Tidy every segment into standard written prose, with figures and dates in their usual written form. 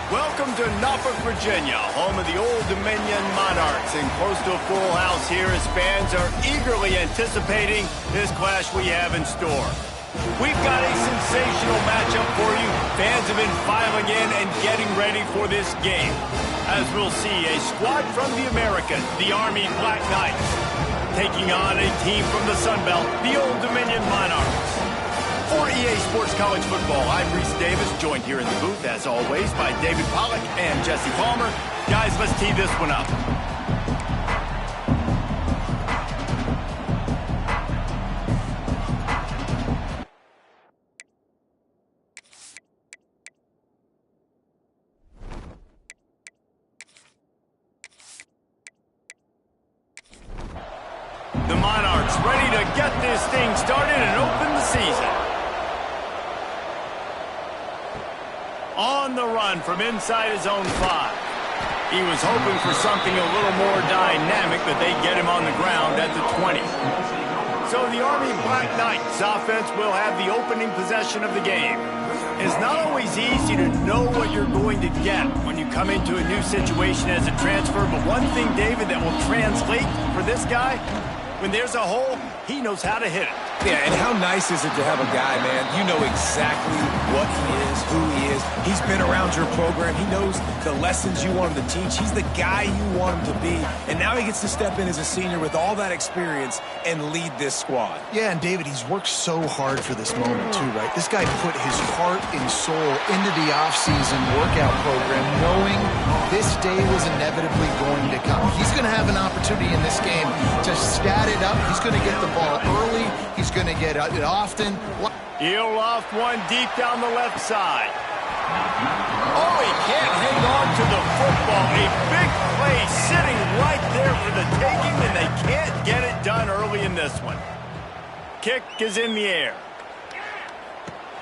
Welcome to Norfolk, Virginia, home of the Old Dominion Monarchs, and close to a full house here as fans are eagerly anticipating this clash we have in store. We've got a sensational matchup for you. Fans have been filing in and getting ready for this game, as we'll see a squad from the American, the Army Black Knights, taking on a team from the Sun Belt, the Old Dominion Monarchs. For EA Sports College Football, I'm Reese Davis, joined here in the booth, as always, by David Pollack and Jesse Palmer. Guys, let's tee this one up. The Monarchs ready to get this thing started and open the season. On the run from inside his own 5. He was hoping for something a little more dynamic, but they get him on the ground at the 20. So the Army Black Knights offense will have the opening possession of the game. It's not always easy to know what you're going to get when you come into a new situation as a transfer, but one thing, David, that will translate for this guy, when there's a hole, he knows how to hit it. Yeah, and how nice is it to have a guy, man, you know exactly what he is, who he is. He's been around your program. He knows the lessons you want him to teach. He's the guy you want him to be. And now he gets to step in as a senior with all that experience and lead this squad. Yeah, and David, he's worked so hard for this moment too, right? This guy put his heart and soul into the offseason workout program, knowing this day was inevitably going to come. He's going to have an opportunity in this game to stat it up. He's going to get the ball early. He's going to get it often. He'll loft one deep down the left side. Oh, he can't hang on to the football. A big play sitting right there for the taking, and they can't get it done early in this one. Kick is in the air.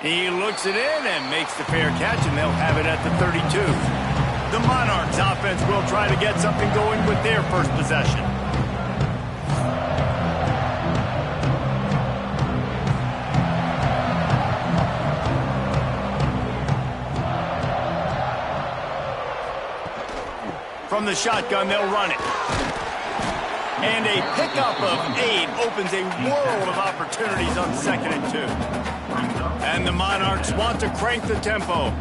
He looks it in and makes the fair catch, and they'll have it at the 32. The Monarchs offense will try to get something going with their first possession. From the shotgun, they'll run it. And a pickup of 8 opens a world of opportunities on 2nd and 2. And the Monarchs want to crank the tempo.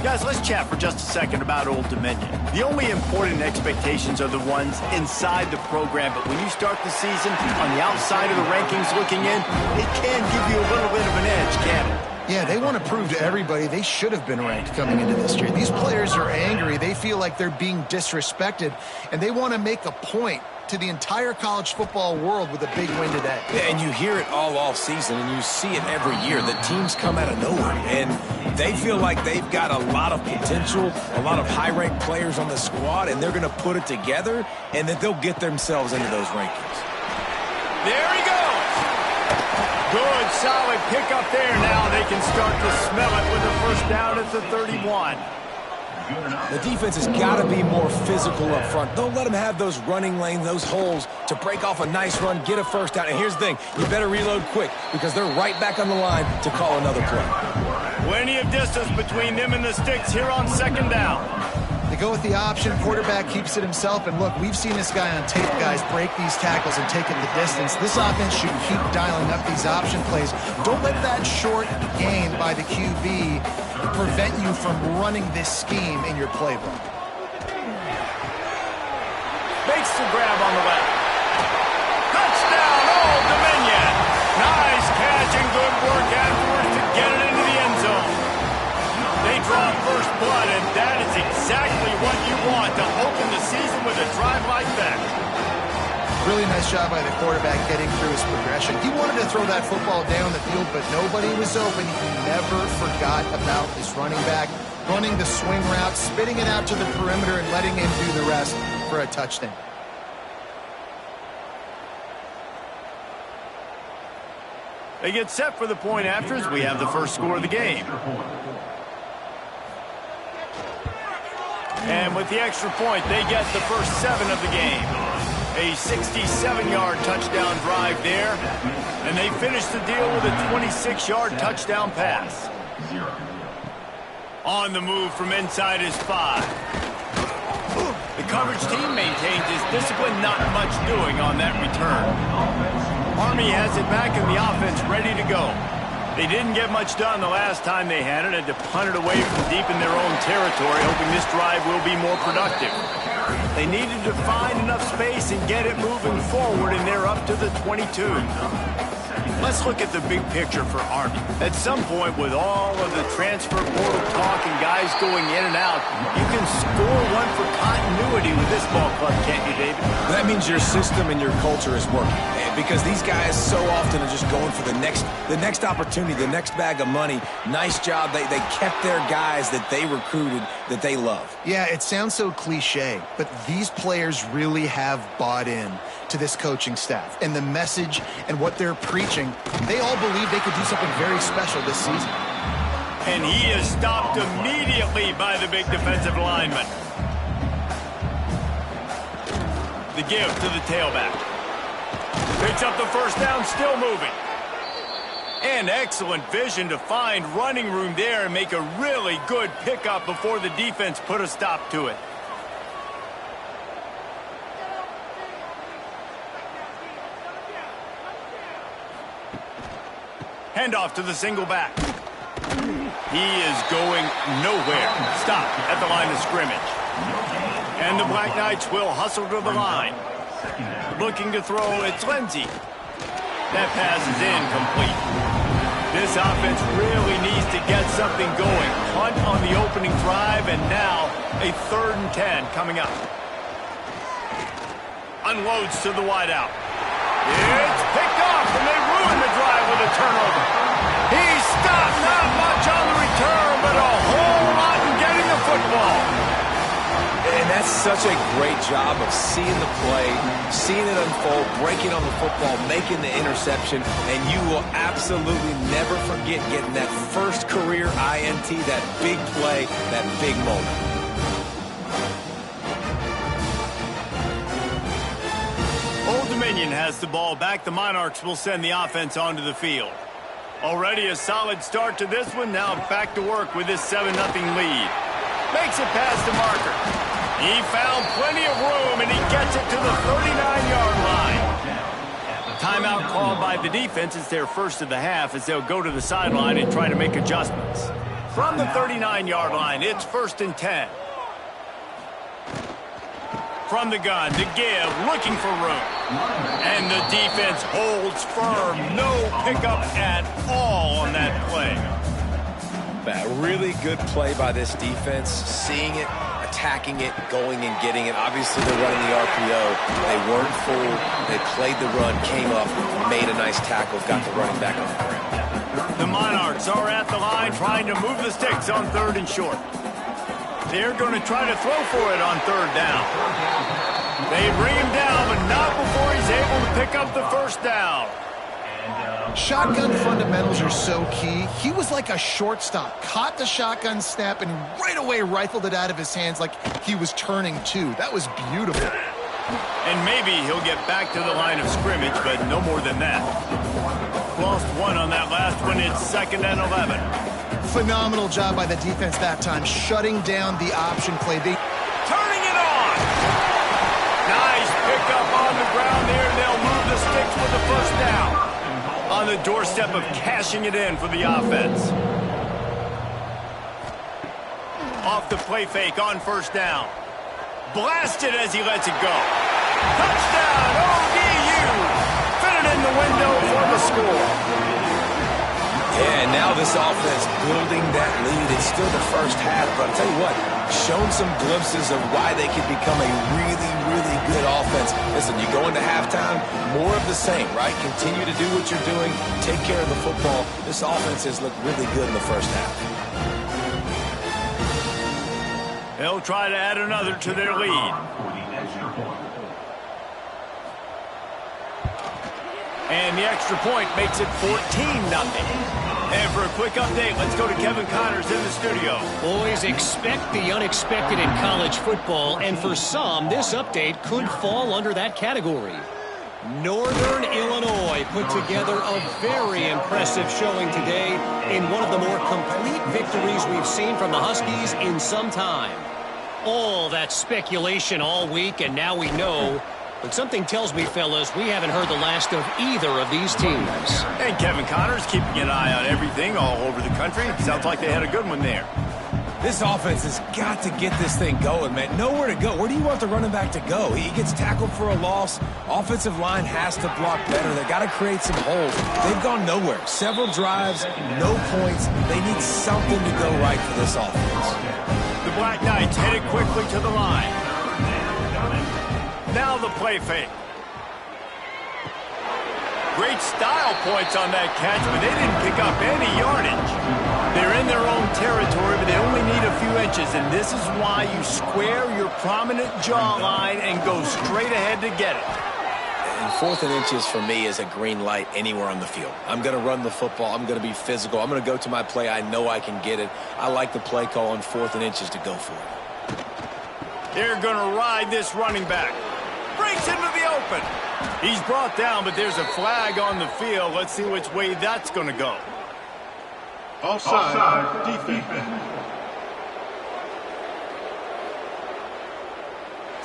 Guys, let's chat for just a second about Old Dominion. The only important expectations are the ones inside the program, but when you start the season on the outside of the rankings looking in, it can give you a little bit of an edge, can't it? Yeah, they want to prove to everybody they should have been ranked coming into this year. These players are angry. They feel like they're being disrespected, and they want to make a point to the entire college football world with a big win today. Yeah, and you hear it all off season, and you see it every year. The teams come out of nowhere, and they feel like they've got a lot of potential, a lot of high-ranked players on the squad, and they're going to put it together, and that they'll get themselves into those rankings. There he goes. Good, solid pickup there. Now they can start to smell it with a first down at the 31. The defense has got to be more physical up front. Don't let them have those running lanes, those holes to break off a nice run, get a first down. And here's the thing, you better reload quick because they're right back on the line to call another play. Plenty of distance between them and the sticks here on 2nd down. They go with the option. Quarterback keeps it himself. And look, we've seen this guy on tape, guys, break these tackles and take it the distance. This offense should keep dialing up these option plays. Don't let that short gain by the QB prevent you from running this scheme in your playbook. Makes the grab on the left. Touchdown, Old Dominion. Nice catch and good work afterwards to get it into the end zone. They draw first blood, and that is exactly what you want to open the season with a drive like that. Really nice job by the quarterback getting through his progression. He wanted to throw that football down the field, but nobody was open. He never forgot about his running back, running the swing route, spitting it out to the perimeter, and letting him do the rest for a touchdown. They get set for the point after as we have the first score of the game. And with the extra point, they get the first 7 of the game. A 67-yard touchdown drive there. And they finish the deal with a 26-yard touchdown pass. On the move from inside his 5. The coverage team maintains his discipline, not much doing on that return. Army has it back in the offense, ready to go. They didn't get much done the last time they had it, and to punt it away from deep in their own territory, hoping this drive will be more productive. They needed to find enough space and get it moving forward, and they're up to the 22. Let's look at the big picture for Army. At some point, with all of the transfer portal talk and guys going in and out, you can score one for continuity with this ball club, can't you, David? That means your system and your culture is working. Because these guys so often are just going for the next opportunity, the next bag of money. Nice job. They kept their guys that they recruited, that they love. Yeah, it sounds so cliche, but these players really have bought in to this coaching staff. And the message and what they're preaching, they all believe they could do something very special this season. And he is stopped immediately by the big defensive lineman. The give to the tailback. Picks up the first down, still moving. And excellent vision to find running room there and make a really good pickup before the defense put a stop to it. Handoff to the single back. He is going nowhere. Stop at the line of scrimmage. And the Black Knights will hustle to the line. Looking to throw, it's Lindsey. That pass is incomplete. This offense really needs to get something going. Punt on the opening drive, and now a 3rd and 10 coming up. Unloads to the wideout. It's picked off, and they ruin the drive with a turnover. He stopped, not much on the return, but a whole lot in getting the football. And that's such a great job of seeing the play, seeing it unfold, breaking on the football, making the interception, and you will absolutely never forget getting that first career INT, that big play, that big moment. Old Dominion has the ball back. The Monarchs will send the offense onto the field. Already a solid start to this one. Now back to work with this 7-0 lead. Makes it past the marker. He found plenty of room, and he gets it to the 39-yard line. Timeout called by the defense. It's their first of the half as they'll go to the sideline and try to make adjustments. From the 39-yard line, it's 1st and 10. From the gun, to give, looking for room. And the defense holds firm. No pickup at all on that play. A really good play by this defense, seeing it, attacking it, going and getting it. Obviously, they're running the RPO. They weren't fooled. They played the run, came up, made a nice tackle, got the running back on the ground. The Monarchs are at the line trying to move the sticks on 3rd and short. They're going to try to throw for it on 3rd down. They bring him down, but not before he's able to pick up the first down. Shotgun fundamentals are so key. He was like a shortstop, caught the shotgun snap, and right away rifled it out of his hands like he was turning two. That was beautiful. And maybe he'll get back to the line of scrimmage, but no more than that. Lost one on that last one. It's 2nd and 11. Phenomenal job by the defense that time, shutting down the option play. Turning it on! Nice pickup on the ground there. They'll move the sticks with the first down. On the doorstep of cashing it in for the offense. Off the play fake on 1st down. Blasted as he lets it go. Touchdown, ODU! Fit it in the window for the score. Yeah, and now this offense building that lead. It's still the first half, but I'll tell you what, shown some glimpses of why they could become a really, really good offense. Listen, you go into halftime, more of the same, right? Continue to do what you're doing, take care of the football. This offense has looked really good in the first half. They'll try to add another to their lead. And the extra point makes it 14-0. And for a quick update, let's go to Kevin Connors in the studio. Boys, expect the unexpected in college football, and for some, this update could fall under that category. Northern Illinois put together a very impressive showing today in one of the more complete victories we've seen from the Huskies in some time. All that speculation all week, and now we know. But something tells me, fellas, we haven't heard the last of either of these teams. And Kevin Connors keeping an eye on everything all over the country. Sounds like they had a good one there. This offense has got to get this thing going, man. Nowhere to go. Where do you want the running back to go? He gets tackled for a loss. Offensive line has to block better. They got to create some holes. They've gone nowhere. Several drives, no points. They need something to go right for this offense. The Black Knights headed quickly to the line. Now the play fake. Great style points on that catch, but they didn't pick up any yardage. They're in their own territory, but they only need a few inches, and this is why you square your prominent jawline and go straight ahead to get it. And 4th and inches for me is a green light anywhere on the field. I'm going to run the football. I'm going to be physical. I'm going to go to my play. I know I can get it. I like the play call on 4th and inches to go for it. They're going to ride this running back. Breaks into the open. He's brought down, but there's a flag on the field. Let's see which way that's going to go. Offside, defense.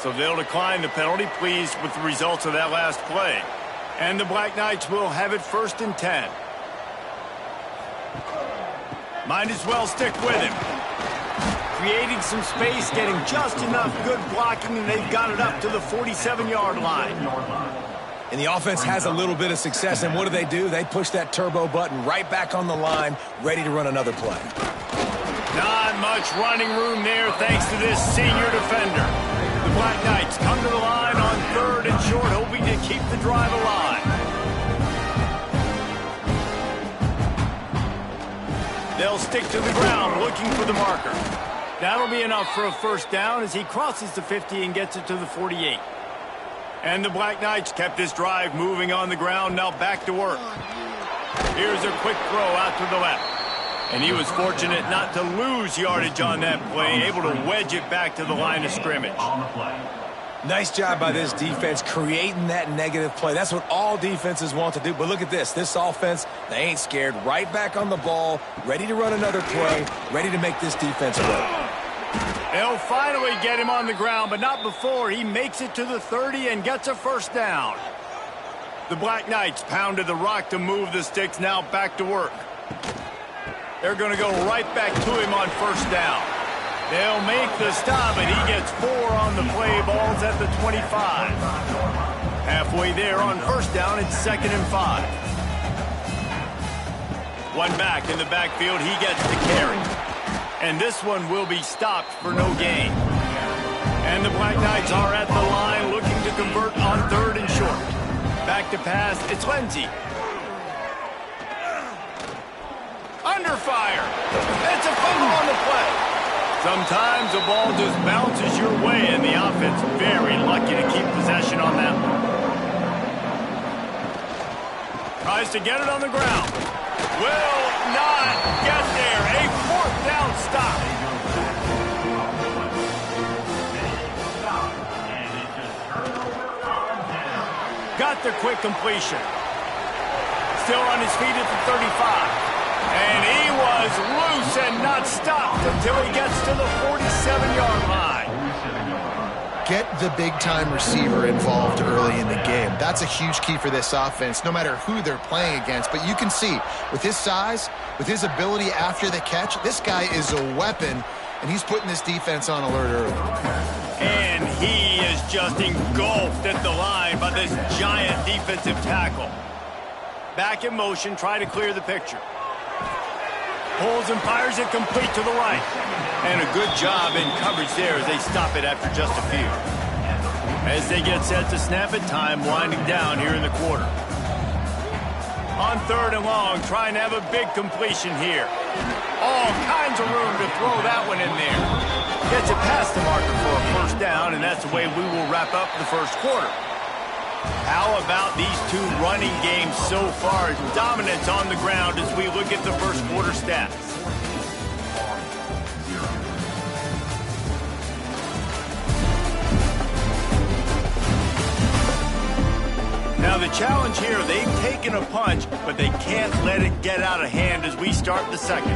So they'll decline the penalty, pleased with the results of that last play. And the Black Knights will have it 1st and 10. Might as well stick with him. Creating some space, getting just enough good blocking, and they've got it up to the 47-yard line. And the offense has a little bit of success, and what do? They push that turbo button right back on the line, ready to run another play. Not much running room there thanks to this senior defender. The Black Knights come to the line on 3rd and short, hoping to keep the drive alive. They'll stick to the ground looking for the marker. That'll be enough for a 1st down as he crosses the 50 and gets it to the 48. And the Black Knights kept this drive moving on the ground, now back to work. Here's a quick throw out to the left. And he was fortunate not to lose yardage on that play, able to wedge it back to the line of scrimmage. Nice job by this defense creating that negative play. That's what all defenses want to do. But look at this. This offense, they ain't scared. Right back on the ball, ready to run another play, ready to make this defense work. They'll finally get him on the ground, but not before he makes it to the 30 and gets a 1st down. The Black Knights pounded the rock to move the sticks, now back to work. They're going to go right back to him on 1st down. They'll make the stop, and he gets 4 on the play. Ball's at the 25. Halfway there on 1st down, it's 2nd and 5. One back in the backfield, he gets the carry. And this one will be stopped for no gain. And the Black Knights are at the line looking to convert on 3rd and short. Back to pass, it's Lindsey. Under fire. It's a fumble on the play. Sometimes the ball just bounces your way, and the offense very lucky to keep possession on that one. Tries to get it on the ground. Will not get there. A 4th down stop. Got the quick completion. Still on his feet at the 35. And he was loose and not stopped until he gets to the 47-yard line. Get the big-time receiver involved early in the game. That's a huge key for this offense, no matter who they're playing against. But you can see, with his size, with his ability after the catch, this guy is a weapon, and he's putting this defense on alert early. And he is just engulfed at the line by this giant defensive tackle. Back in motion, try to clear the picture. Pulls and fires it complete to the right. And a good job in coverage there as they stop it after just a few. As they get set to snap it, time winding down here in the quarter. On 3rd and long, trying to have a big completion here. All kinds of room to throw that one in there. Gets it past the marker for a 1st down, and that's the way we will wrap up the 1st quarter. How about these two running games so far? Dominance on the ground as we look at the 1st quarter stats. Now Now the challenge here, they've taken a punch, but they can't let it get out of hand as we start the second.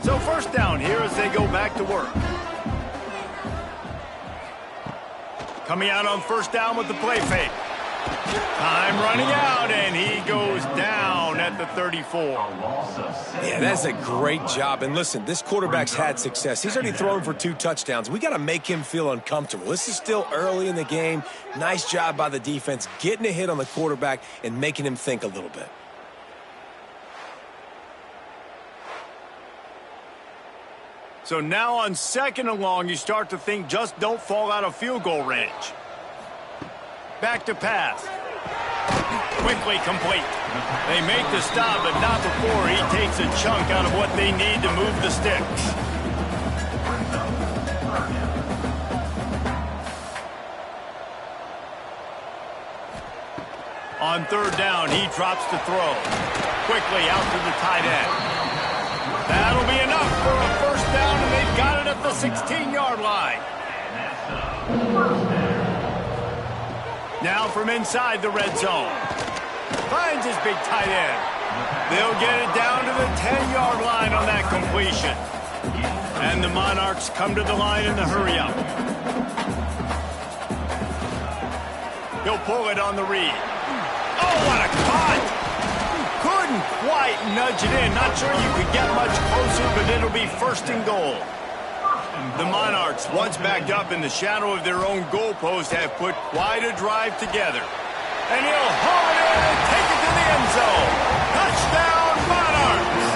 So first down here as they go back to work. Coming out on first down with the play fake. Time running out, and he goes down at the 34. Yeah, that's a great job. And listen, this quarterback's had success. He's already thrown for 2 touchdowns. We got to make him feel uncomfortable. This is still early in the game. Nice job by the defense, getting a hit on the quarterback and making him think a little bit. So now on second and long, you start to think just don't fall out of field goal range. Back to pass. Quickly complete. They make the stop, but not before he takes a chunk out of what they need to move the sticks. On third down, he drops to throw. Quickly out to the tight end. That'll be enough for a first down, and they've got it at the 16-yard line. Now from inside the red zone. Finds his big tight end. They'll get it down to the 10-yard line on that completion. And the Monarchs come to the line in the hurry-up. He'll pull it on the read. Oh, what a cut! Couldn't quite nudge it in. Not sure you could get much closer, but it'll be first and goal. The Monarchs, once backed up in the shadow of their own goalpost, have put quite a drive together. And he'll haul it in and take it to the end zone. Touchdown, Monarchs!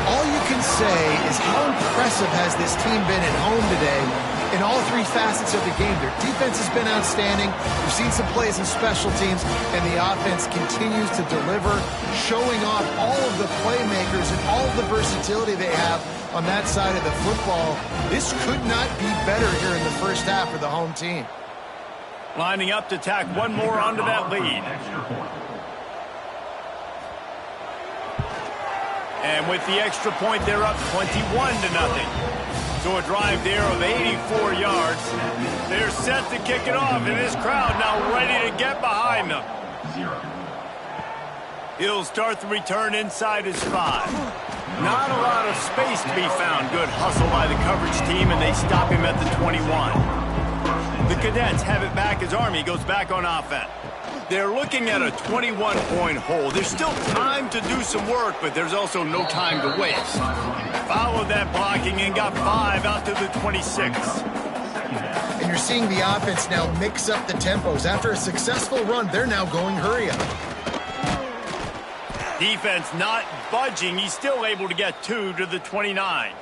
All you can say is how impressive has this team been at home today in all 3 facets of the game. Their defense has been outstanding. We've seen some plays in special teams, and the offense continues to deliver, showing off all of the playmakers and all of the versatility they have on that side of the football. This could not be better here in the first half for the home team. Lining up to tack one more onto that lead. And with the extra point, they're up 21-0. So a drive there of 84 yards. They're set to kick it off, and this crowd now ready to get behind them. He'll start the return inside his 5. Not a lot of space to be found. Good hustle by the coverage team, and they stop him at the 21. The Cadets have it back as Army goes back on offense. They're looking at a 21-point hole. There's still time to do some work, but there's also no time to waste. Followed that blocking and got 5 out to the 26. And you're seeing the offense now mix up the tempos. After a successful run, they're now going hurry up. Defense not budging. He's still able to get 2 to the 29.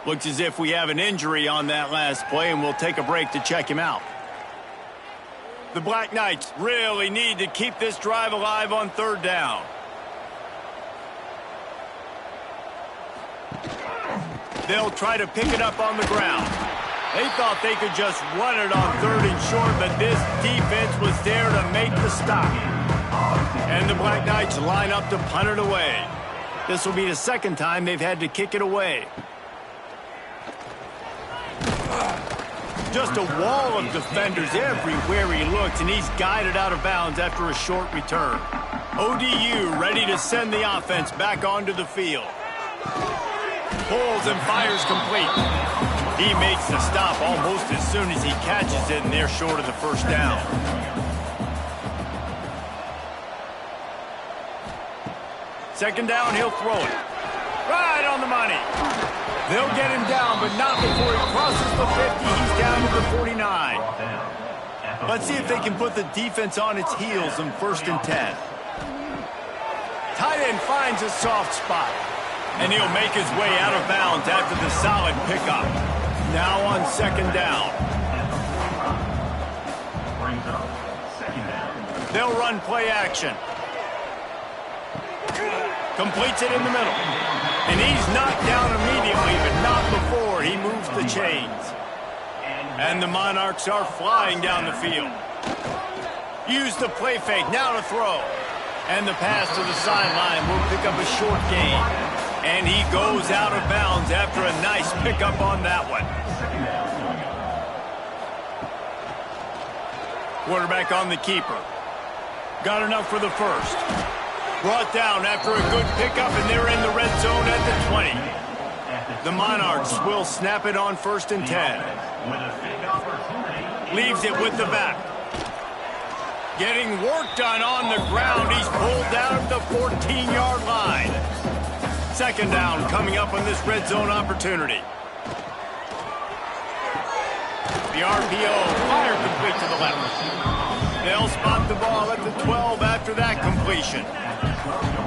Looks as if we have an injury on that last play, and we'll take a break to check him out. The Black Knights really need to keep this drive alive on third down. They'll try to pick it up on the ground. They thought they could just run it on third and short, but this defense was there to make the stop. And the Black Knights line up to punt it away. This will be the second time they've had to kick it away. Just a wall of defenders everywhere he looks, and he's guided out of bounds after a short return. ODU ready to send the offense back onto the field. Pulls and fires complete. He makes the stop almost as soon as he catches it, and they're short of the first down. Second down, he'll throw it. Right on the money. They'll get him down, but not before he crosses the 50. He's down to the 49. Let's see if they can put the defense on its heels in 1st and 10. Tight end finds a soft spot, and he'll make his way out of bounds after the solid pickup. Now on second down. They'll run play action. Completes it in the middle. And he's knocked down immediately, but not before he moves the chains. And the Monarchs are flying down the field. Use the play fake, now to throw. And the pass to the sideline will pick up a short gain. And he goes out of bounds after a nice pickup on that one. Quarterback on the keeper. Got enough for the first. Brought down after a good pickup, and they're in the red zone at the 20. The Monarchs will snap it on 1st and 10. Leaves it with the back. Getting work done on the ground. He's pulled down at the 14-yard line. 2nd down coming up on this red zone opportunity. The RPO, fire complete to the left. They'll spot the ball at the 12 after that completion.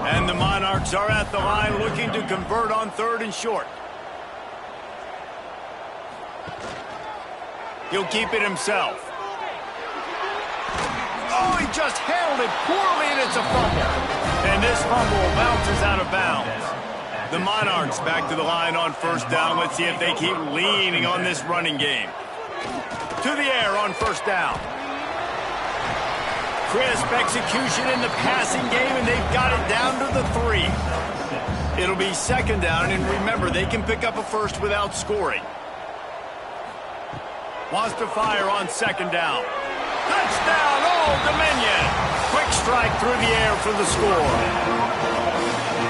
And the Monarchs are at the line looking to convert on 3rd and short. He'll keep it himself. Oh, he just handled it poorly, and it's a fumble. And this fumble bounces out of bounds. The Monarchs back to the line on 1st down. Let's see if they keep leaning on this running game. To the air on 1st down. Crisp execution in the passing game, and they've got it down to the 3. It'll be 2nd down, and remember, they can pick up a first without scoring. Wants to fire on 2nd down. Touchdown, Old Dominion! Quick strike through the air for the score.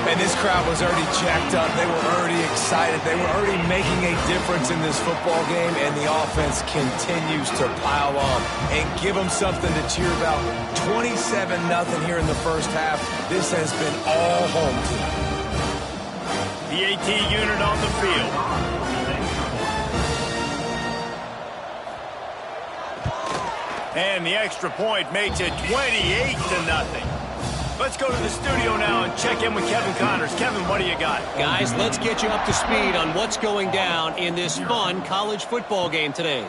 And this crowd was already jacked up. They were already excited. They were already making a difference in this football game, and the offense continues to pile on and give them something to cheer about. 27-0 here in the first half. This has been all home team. The AT unit on the field. And the extra point makes it 28-0. Let's go to the studio now and check in with Kevin Connors. Kevin, what do you got? Guys, let's get you up to speed on what's going down in this fun college football game today.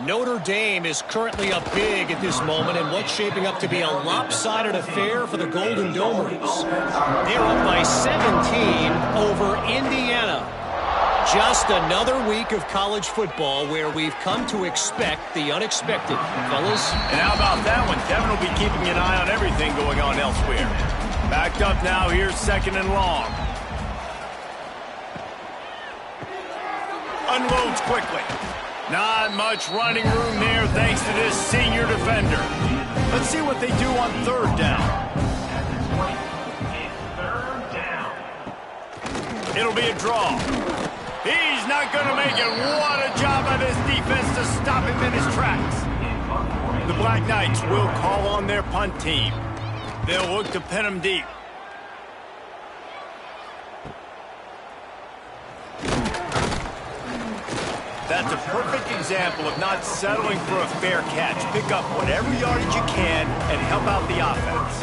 Notre Dame is currently up big at this moment in what's shaping up to be a lopsided affair for the Golden Domers. They're up by 17 over Indiana. Just another week of college football where we've come to expect the unexpected, fellas. And how about that one? Kevin will be keeping an eye on everything going on elsewhere. Backed up now, here's 2nd and long. Unloads quickly. Not much running room there thanks to this senior defender. Let's see what they do on 3rd down. It'll be a draw. He's not going to make it. What a job by this defense to stop him in his tracks. The Black Knights will call on their punt team. They'll look to pin him deep. That's a perfect example of not settling for a fair catch. Pick up whatever yardage you can and help out the offense.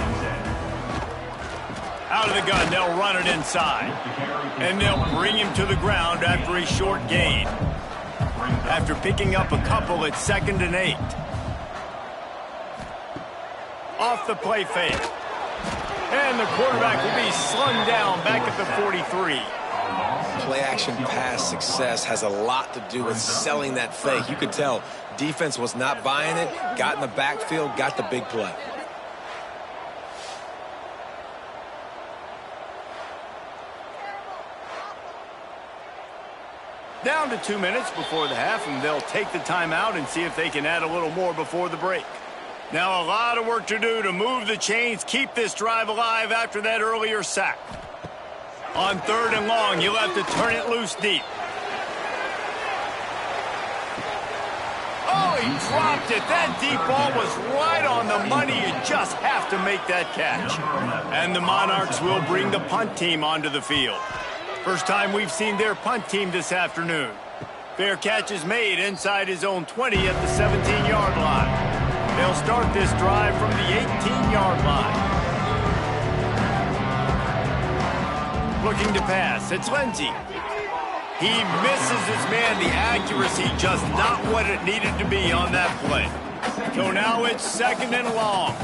Out of the gun, they'll run it inside. And they'll bring him to the ground after a short gain. After picking up a couple, it's 2nd and 8. Off the play fake. And the quarterback will be slung down back at the 43. Play-action pass success has a lot to do with selling that fake. You could tell defense was not buying it, got in the backfield, got the big play. Down to 2 minutes before the half, and they'll take the timeout and see if they can add a little more before the break. Now a lot of work to do to move the chains, keep this drive alive after that earlier sack. On 3rd and long, you'll have to turn it loose deep. Oh, he dropped it. That deep ball was right on the money. You just have to make that catch. And the Monarchs will bring the punt team onto the field. First time we've seen their punt team this afternoon. Fair catch is made inside his own 20 at the 17-yard line. They'll start this drive from the 18-yard line. Looking to pass. It's Lindsey. He misses his man. The accuracy just not what it needed to be on that play. So now it's 2nd and long.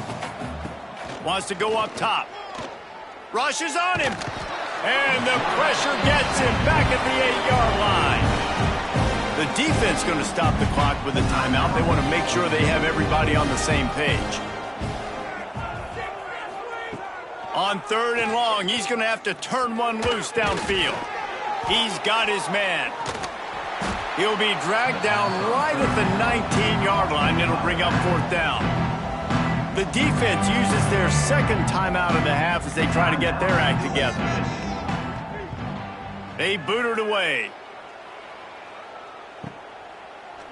Wants to go up top. Rushes on him. And the pressure gets him back at the 8-yard line. The defense going to stop the clock with a timeout. They want to make sure they have everybody on the same page. On 3rd and long, he's going to have to turn one loose downfield. He's got his man. He'll be dragged down right at the 19-yard line. It'll bring up 4th down. The The defense uses their second timeout of the half as they try to get their act together. They boot it away.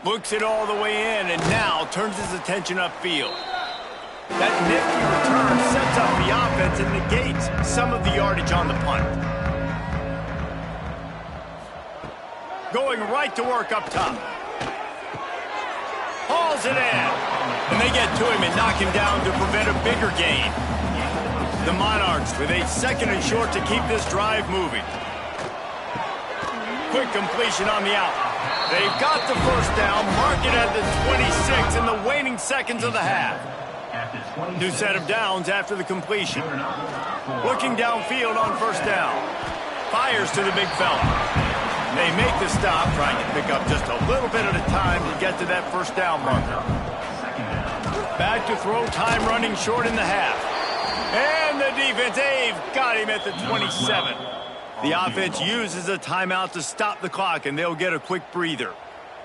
Looks it all the way in and now turns his attention upfield. That nifty return sets up the offense and negates some of the yardage on the punt. Going right to work up top. Hauls it in. And they get to him and knock him down to prevent a bigger gain. The Monarchs with a second and short to keep this drive moving. Quick completion on the out. They've got the first down, mark it at the 26 in the waning seconds of the half. New set of downs after the completion. Looking downfield on first down. Fires to the big fella. They make the stop, trying to pick up just a little bit at a time to get to that first down marker. Back to throw, time running short in the half. And the defense, they've got him at the 27. The offense uses a timeout to stop the clock, and they'll get a quick breather.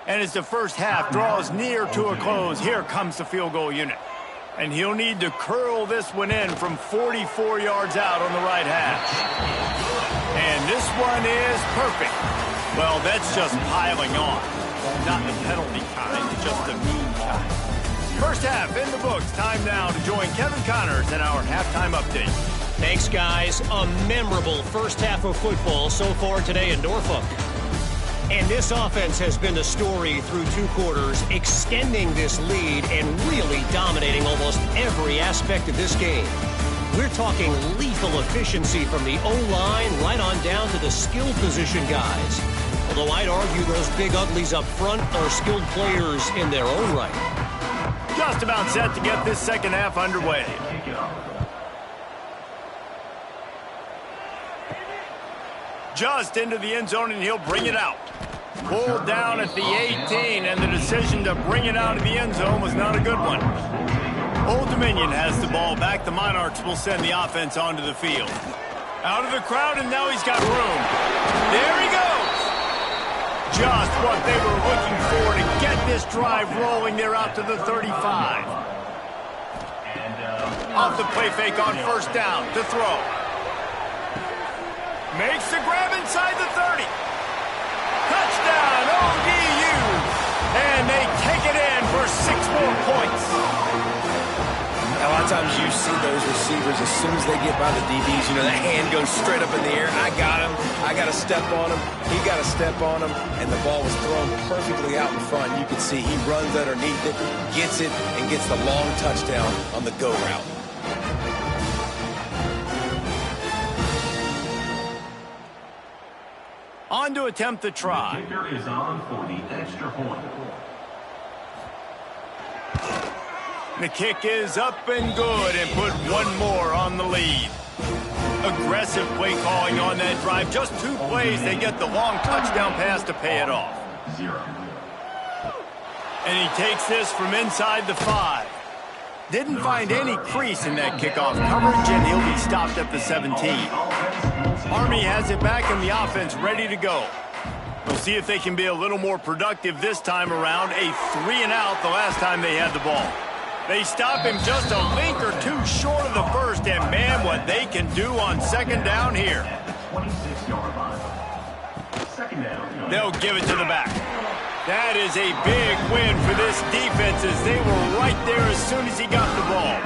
And as the first half draws near to a close, here comes the field goal unit. And he'll need to curl this one in from 44 yards out on the right hash. And this one is perfect. Well, that's just piling on. Not the penalty kind, just the mean kind. First half in the books. Time now to join Kevin Connors in our halftime update. Thanks, guys. A memorable first half of football so far today in Norfolk. And this offense has been the story through 2 quarters, extending this lead and really dominating almost every aspect of this game. We're talking lethal efficiency from the O-line right on down to the skill position guys. Although I'd argue those big uglies up front are skilled players in their own right. Just about set to get this second half underway. Just into the end zone, and he'll bring it out. Pulled down at the 18, and the decision to bring it out of the end zone was not a good one. Old Dominion has the ball back. The Monarchs will send the offense onto the field. Out of the crowd, and now he's got room. There he goes. Just what they were looking for to get this drive rolling. They're out to the 35. Off the play fake on first down to throw. Makes the grab inside the 30. Touchdown, ODU. And they take it in for 6 more points. A lot of times you see those receivers, as soon as they get by the DBs, you know, that hand goes straight up in the air. I got him. I got to step on him. He got to step on him. And the ball was thrown perfectly out in front. You can see he runs underneath it, gets it, and gets the long touchdown on the go route. On to attempt the try. The kicker is on for the extra point. The kick is up and good and put one more on the lead. Aggressive play calling on that drive. Just 2 plays, they get the long touchdown pass to pay it off. 0. And he takes this from inside the 5. Didn't find any crease in that kickoff coverage, and he'll be stopped at the 17. Army has it back in the offense ready to go. We'll see if they can be a little more productive this time around. A 3-and-out the last time they had the ball. They stop him just a link or 2 short of the first, and man, what they can do on second down here. 26-yard line. Second down. They'll give it to the back. That is a big win for this defense as they were right there as soon as he got the ball.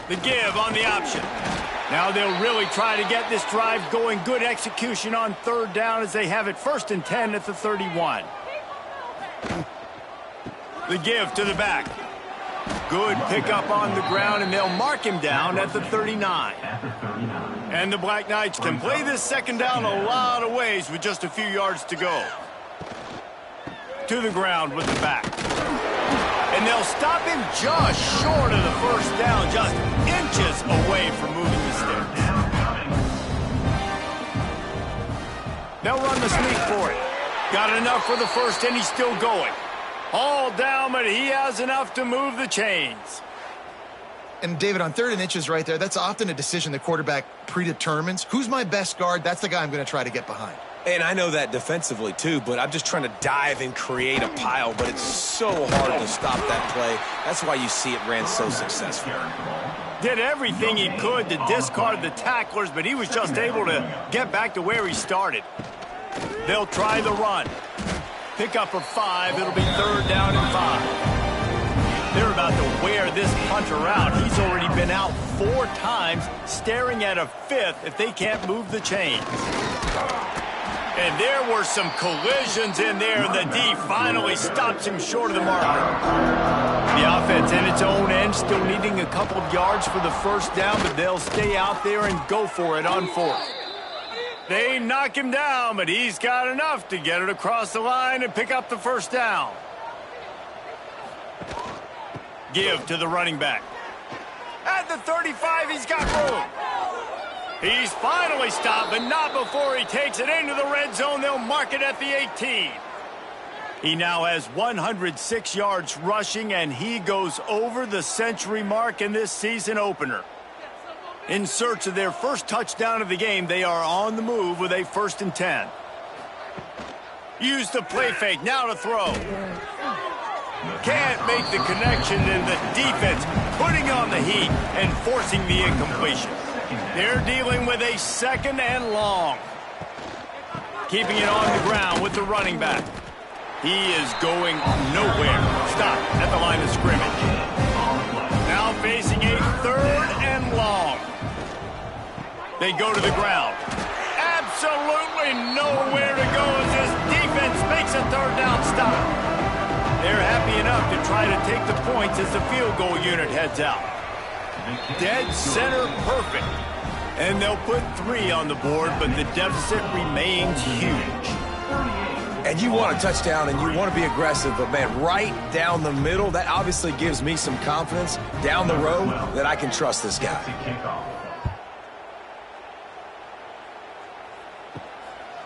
The give on the option. Now they'll really try to get this drive going. Good execution on third down as they have it 1st and 10 at the 31. The give to the back. Good pickup on the ground, and they'll mark him down at the 39. And the Black Knights can play this second down a lot of ways with just a few yards to go. To the ground with the back. And they'll stop him just short of the first down, just inches away from moving the sticks. They'll run the sneak for it. Got enough for the first, and he's still going. All down, but he has enough to move the chains. And, David, on 3rd and inches right there, that's often a decision the quarterback predetermines. Who's my best guard? That's the guy I'm going to try to get behind. And I know that defensively too, but I'm just trying to dive and create a pile, but it's so hard to stop that play. That's why you see it ran so successful. Did everything he could to discard the tacklers, but he was just able to get back to where he started. They'll try the run. Pick up for 5. It'll be 3rd down and 5. They're about to wear this punter out. He's already been out 4 times, staring at a 5th if they can't move the chains. And there were some collisions in there, and the D finally stops him short of the marker. The offense in its own end still needing a couple of yards for the first down, but they'll stay out there and go for it on 4th. They knock him down, but he's got enough to get it across the line and pick up the first down. Give to the running back. At the 35, he's got room. He's finally stopped, but not before he takes it into the red zone. They'll mark it at the 18. He now has 106 yards rushing, and he goes over the century mark in this season opener. In search of their first touchdown of the game, they are on the move with a 1st and 10. Use the play fake, now to throw. Can't make the connection, and the defense putting on the heat and forcing the incompletion. They're dealing with a 2nd and long. Keeping it on the ground with the running back. He is going nowhere. Stop at the line of scrimmage. Now facing a 3rd and long. They go to the ground. Absolutely nowhere to go as this defense makes a 3rd down stop. They're happy enough to try to take the points as the field goal unit heads out. Dead center perfect. And they'll put 3 on the board, but the deficit remains huge. And you want a touchdown and you want to be aggressive, but man, right down the middle, that obviously gives me some confidence down the road that I can trust this guy.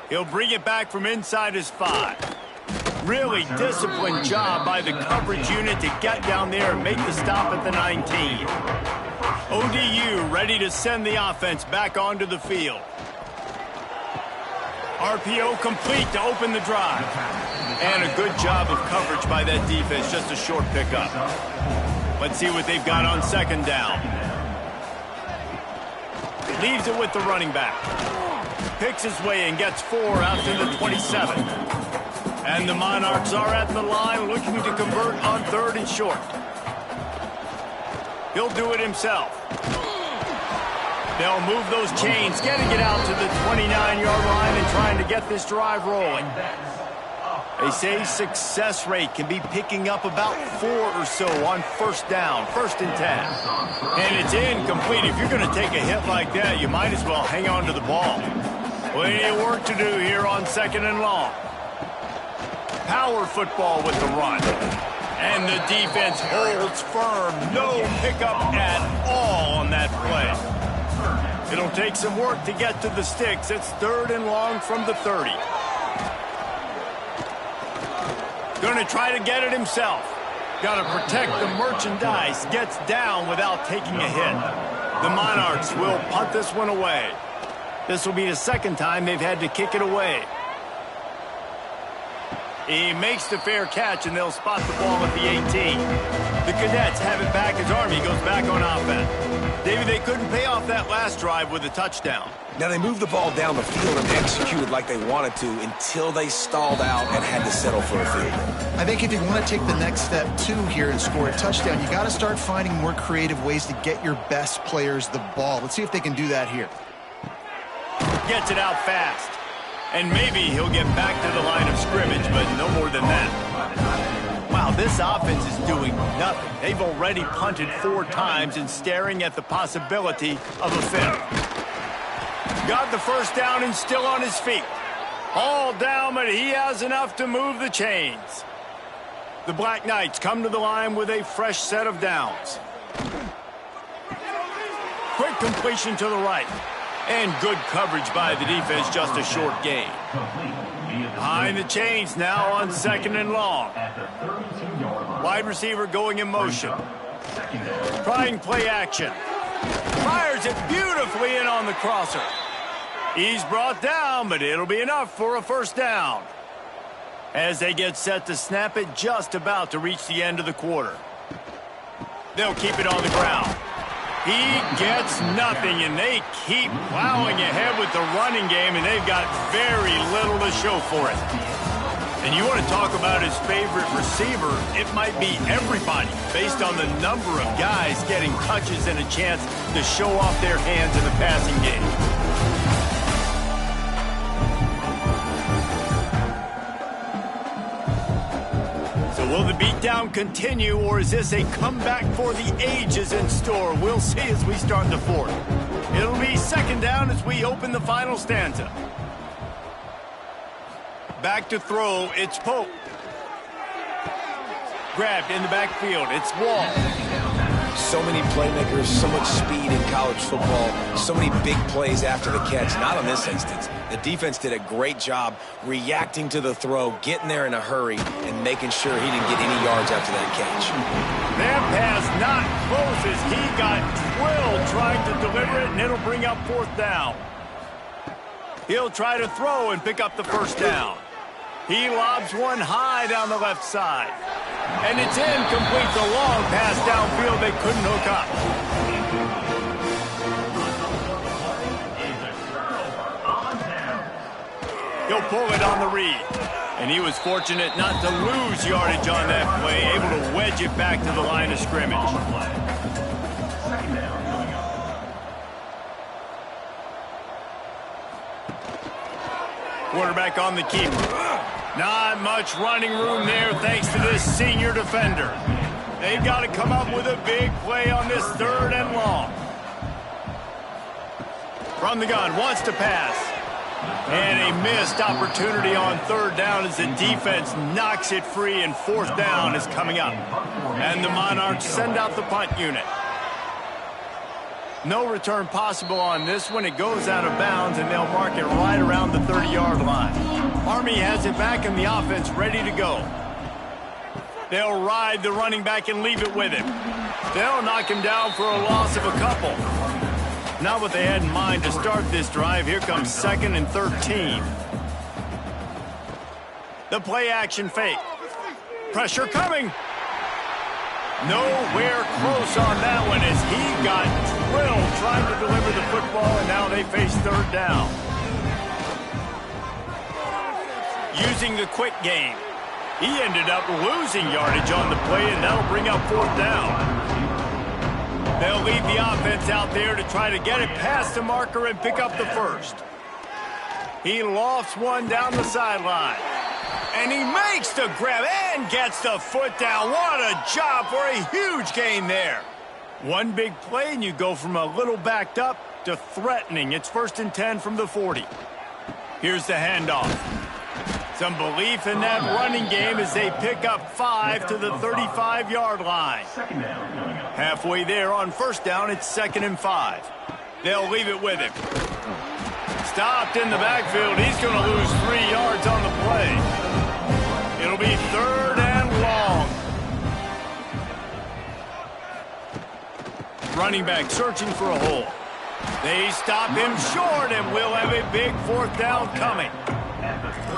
He'll bring it back from inside his 5. Really disciplined job by the coverage unit to get down there and make the stop at the 19. ODU ready to send the offense back onto the field. RPO complete to open the drive. And a good job of coverage by that defense, just a short pickup. Let's see what they've got on 2nd down. Leaves it with the running back. Picks his way and gets 4 out to the 27. And the Monarchs are at the line looking to convert on 3rd and short. He'll do it himself. They'll move those chains, getting it out to the 29-yard line and trying to get this drive rolling. They say success rate can be picking up about 4 or so on 1st down, 1st and 10. And it's incomplete. If you're going to take a hit like that, you might as well hang on to the ball. Plenty of work to do here on 2nd and long. Power football with the run. And the defense holds firm. No pickup at all on that play. It'll take some work to get to the sticks. It's 3rd and long from the 30. Going to try to get it himself. Got to protect the merchandise. Gets down without taking a hit. The Monarchs will punt this one away. This will be the 2nd time they've had to kick it away. He makes the fair catch, and they'll spot the ball at the 18. The Cadets have it back as Army goes back on offense. David, they couldn't pay off that last drive with a touchdown. Now, they moved the ball down the field and executed like they wanted to until they stalled out and had to settle for a field goal. I think if you want to take the next step, too, here and score a touchdown, you got to start finding more creative ways to get your best players the ball. Let's see if they can do that here. Gets it out fast. And maybe he'll get back to the line of scrimmage, but no more than that. Wow, this offense is doing nothing. They've already punted 4 times and staring at the possibility of a 5th. Got the first down and still on his feet. All down, but he has enough to move the chains. The Black Knights come to the line with a fresh set of downs. Quick completion to the right. And good coverage by the defense, just a short gain. Behind the chains now on 2nd and long. Wide receiver going in motion. Trying play action. Fires it beautifully in on the crosser. He's brought down, but it'll be enough for a first down. As they get set to snap it, just about to reach the end of the quarter. They'll keep it on the ground. He gets nothing, and they keep plowing ahead with the running game, and they've got very little to show for it. And you want to talk about his favorite receiver, it might be everybody, based on the number of guys getting touches and a chance to show off their hands in the passing game. Will the beatdown continue, or is this a comeback for the ages in store? We'll see as we start the fourth. It'll be second down as we open the final stanza. Back to throw, it's Pope. Grabbed in the backfield, it's Wall. So many playmakers, so much speed in college football, so many big plays after the catch. Not in this instance. The defense did a great job reacting to the throw, getting there in a hurry, and making sure he didn't get any yards after that catch. That pass not close as he got drilled trying to deliver it, and it'll bring up fourth down. He'll try to throw and pick up the first down. He lobs one high down the left side. And it's incomplete. The long pass downfield they couldn't hook up. He'll pull it on the read. And he was fortunate not to lose yardage on that play, able to wedge it back to the line of scrimmage. Quarterback on the keeper. Not much running room there thanks to this senior defender. They've got to come up with a big play on this third and long. From the gun, wants to pass. And a missed opportunity on third down as the defense knocks it free, and fourth down is coming up. And the Monarchs send out the punt unit. No return possible on this one. It goes out of bounds, and they'll mark it right around the 30-yard line. Army has it back in the offense, ready to go. They'll ride the running back and leave it with him. They'll knock him down for a loss of a couple. Not what they had in mind to start this drive. Here comes 2nd and 13. The play action fake. Pressure coming. Nowhere close on that one as he got drilled trying to deliver the football, and now they face third down. Using the quick game. He ended up losing yardage on the play, and that'll bring up fourth down. They'll leave the offense out there to try to get it past the marker and pick up the first. He lofts one down the sideline. And he makes the grab and gets the foot down. What a job for a huge gain there. One big play, and you go from a little backed up to threatening. It's 1st and 10 from the 40. Here's the handoff. Some belief in that running game as they pick up 5 to the 35-yard line. Halfway there on first down, it's 2nd and 5. They'll leave it with him. Stopped in the backfield. He's going to lose 3 yards on the play. It'll be 3rd and long. Running back searching for a hole. They stop him short, and we'll have a big fourth down coming.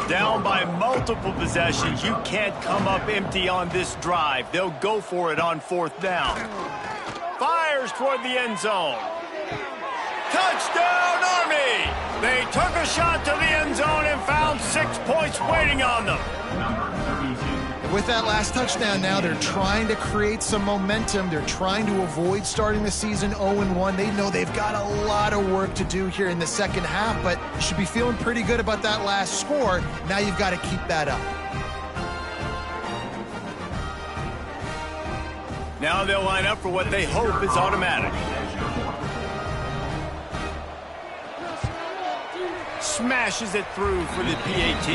Down by multiple possessions. You can't come up empty on this drive. They'll go for it on fourth down. Fires toward the end zone. Touchdown, Army! They took a shot to the end zone and found 6 points waiting on them. With that last touchdown now, they're trying to create some momentum. They're trying to avoid starting the season 0-1. They know they've got a lot of work to do here in the second half, but you should be feeling pretty good about that last score. Now you've got to keep that up. Now they'll line up for what they hope is automatic. Smashes it through for the PAT.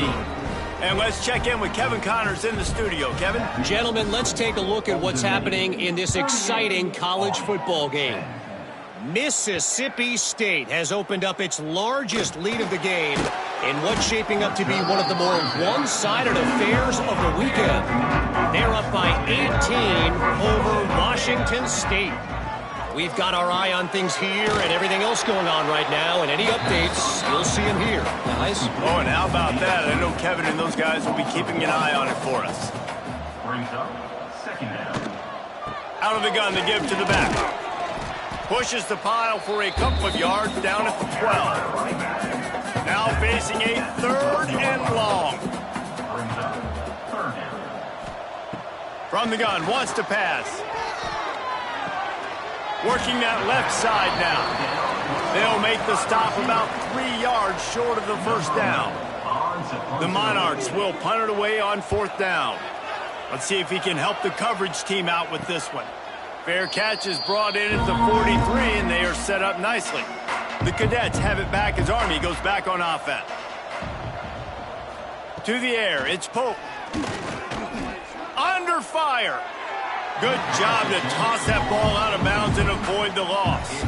And let's check in with Kevin Connors in the studio. Kevin? Gentlemen, let's take a look at what's happening in this exciting college football game. Mississippi State has opened up its largest lead of the game in what's shaping up to be one of the more one-sided affairs of the weekend. They're up by 18 over Washington State. We've got our eye on things here and everything else going on right now, and any updates, you'll see them here. Guys? Oh, and how about that? I know Kevin and those guys will be keeping an eye on it for us. Brings up second down. Out of the gun, they give to the back. Pushes the pile for a couple of yards down at the 12. Now facing a 3rd and long. Brings up third down. From the gun, wants to pass. Working that left side now. They'll make the stop about 3 yards short of the first down. The Monarchs will punt it away on 4th down. Let's see if he can help the coverage team out with this one. Fair catch is brought in at the 43, and they are set up nicely. The Cadets have it back as Army goes back on offense. To the air, it's Pope. Under fire. Good job to toss that ball out of bounds and avoid the loss.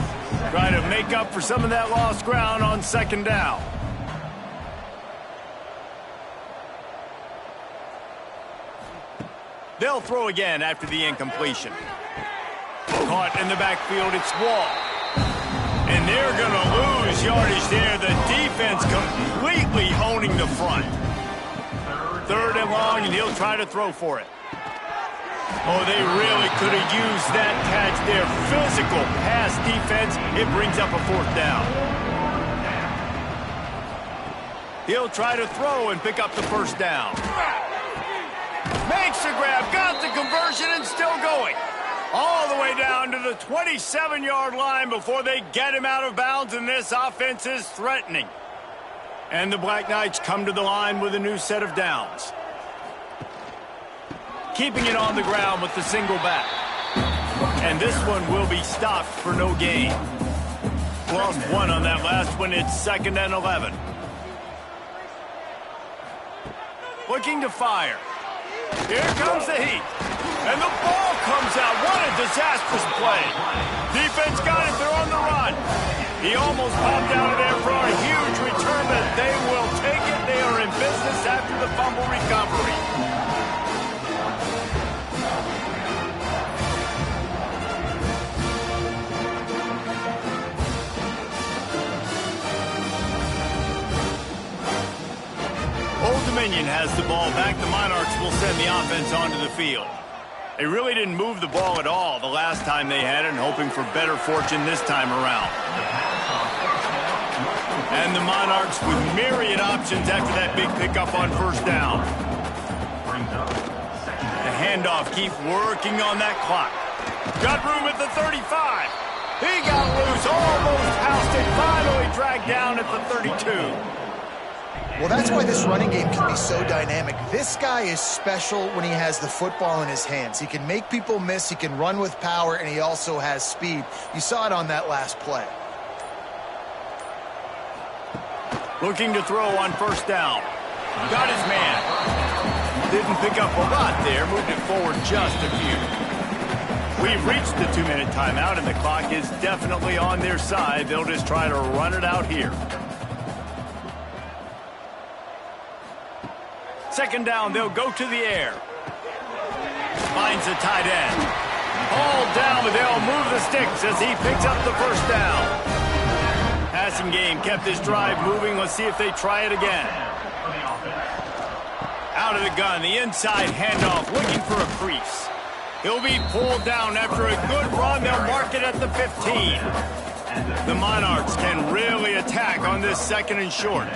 Try to make up for some of that lost ground on 2nd down. They'll throw again after the incompletion. Caught in the backfield, it's Wall. And they're going to lose yardage there. The defense completely owning the front. 3rd and long, and he'll try to throw for it. Oh, they really could have used that catch there. Physical pass defense. It brings up a 4th down. He'll try to throw and pick up the 1st down. Makes the grab, got the conversion, and still going. All the way down to the 27-yard line before they get him out of bounds, and this offense is threatening. And the Black Knights come to the line with a new set of downs. Keeping it on the ground with the single back. And this one will be stopped for no gain. Lost 1 on that last one. It's 2nd and 11. Looking to fire. Here comes the heat. And the ball comes out. What a disastrous play. Defense got it. They're on the run. He almost popped out of there for a huge return, but they will take it. They are in business after the fumble recovery. Old Dominion has the ball back. The Monarchs will send the offense onto the field. They really didn't move the ball at all the last time they had it, and hoping for better fortune this time around. And the Monarchs with myriad options after that big pickup on 1st down. The handoff, keep working on that clock. Got room at the 35. He got loose, almost housed it, finally dragged down at the 32. Well, that's why this running game can be so dynamic. This guy is special when he has the football in his hands. He can make people miss, he can run with power, and he also has speed. You saw it on that last play. Looking to throw on 1st down. Got his man. Didn't pick up a lot there, moved it forward just a few. We've reached the 2-minute timeout, and the clock is definitely on their side. They'll just try to run it out here. 2nd down, they'll go to the air. Finds the tight end. All down, but they'll move the sticks as he picks up the 1st down. Passing game kept this drive moving. Let's see if they try it again. Out of the gun, the inside handoff, looking for a crease. He'll be pulled down after a good run. They'll mark it at the 15. The Monarchs can really attack on this 2nd and short.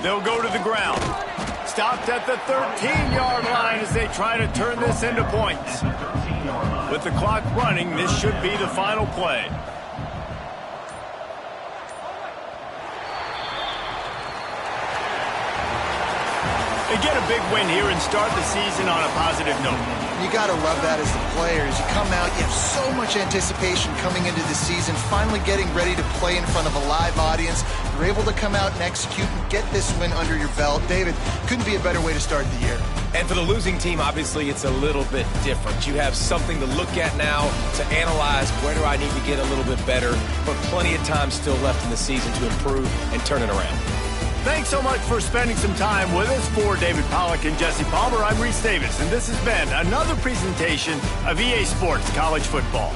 They'll go to the ground. Stopped at the 13-yard line as they try to turn this into points. With the clock running, this should be the final play. They get a big win here and start the season on a positive note. You got to love that as the players. You come out, you have so much anticipation coming into the season, finally getting ready to play in front of a live audience. You're able to come out and execute and get this win under your belt. David, couldn't be a better way to start the year. And for the losing team, obviously, it's a little bit different. You have something to look at now to analyze where do I need to get a little bit better, but plenty of time still left in the season to improve and turn it around. Thanks so much for spending some time with us. For David Pollack and Jesse Palmer, I'm Reese Davis, and this has been another presentation of EA Sports College Football.